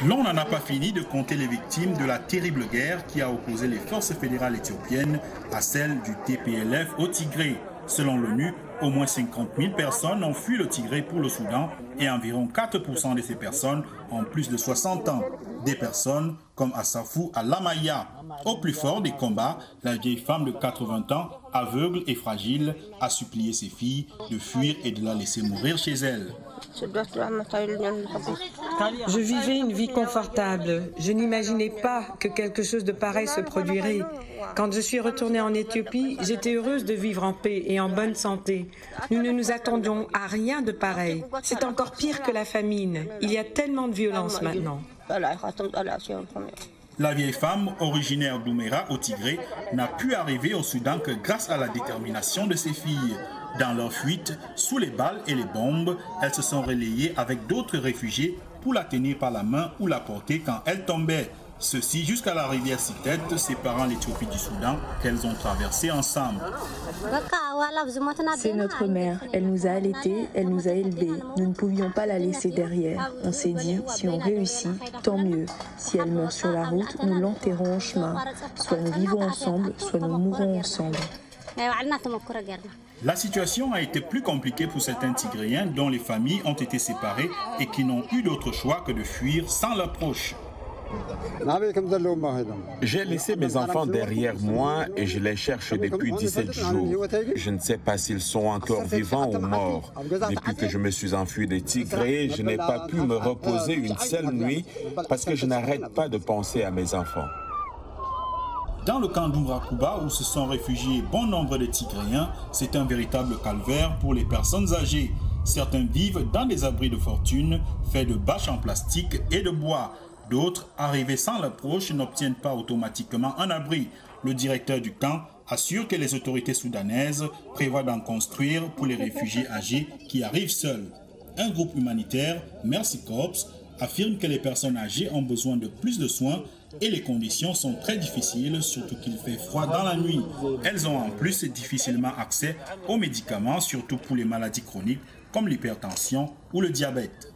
L'on n'en a pas fini de compter les victimes de la terrible guerre qui a opposé les forces fédérales éthiopiennes à celles du TPLF au Tigré. Selon l'ONU, au moins 50 000 personnes ont fui le Tigré pour le Soudan et environ 4% de ces personnes ont plus de 60 ans. Des personnes comme Assafou Alamaya. Au plus fort des combats, la vieille femme de 80 ans, aveugle et fragile, a supplié ses filles de fuir et de la laisser mourir chez elle. Je vivais une vie confortable. Je n'imaginais pas que quelque chose de pareil se produirait. Quand je suis retournée en Éthiopie, j'étais heureuse de vivre en paix et en bonne santé. Nous ne nous attendions à rien de pareil. C'est encore pire que la famine. Il y a tellement de violence maintenant. La vieille femme, originaire d'Ouméra au Tigré, n'a pu arriver au Soudan que grâce à la détermination de ses filles. Dans leur fuite, sous les balles et les bombes, elles se sont relayées avec d'autres réfugiés pour la tenir par la main ou la porter quand elle tombait. Ceci jusqu'à la rivière Sitet, séparant l'Éthiopie du Soudan, qu'elles ont traversé ensemble. C'est notre mère. Elle nous a allaités, elle nous a élevés. Nous ne pouvions pas la laisser derrière. On s'est dit, si on réussit, tant mieux. Si elle meurt sur la route, nous l'enterrons en chemin. Soit nous vivons ensemble, soit nous mourrons ensemble. La situation a été plus compliquée pour certains Tigréens dont les familles ont été séparées et qui n'ont eu d'autre choix que de fuir sans leurs proches. J'ai laissé mes enfants derrière moi et je les cherche depuis 17 jours. Je ne sais pas s'ils sont encore vivants ou morts. Depuis que je me suis enfui des Tigrés, je n'ai pas pu me reposer une seule nuit parce que je n'arrête pas de penser à mes enfants. Dans le camp d'Umrakuba, où se sont réfugiés bon nombre de Tigréens, c'est un véritable calvaire pour les personnes âgées. Certains vivent dans des abris de fortune, faits de bâches en plastique et de bois. D'autres, arrivés sans l'approche, n'obtiennent pas automatiquement un abri. Le directeur du camp assure que les autorités soudanaises prévoient d'en construire pour les réfugiés âgés qui arrivent seuls. Un groupe humanitaire, Mercy Corps, affirme que les personnes âgées ont besoin de plus de soins et les conditions sont très difficiles, surtout qu'il fait froid dans la nuit. Elles ont en plus difficilement accès aux médicaments, surtout pour les maladies chroniques comme l'hypertension ou le diabète.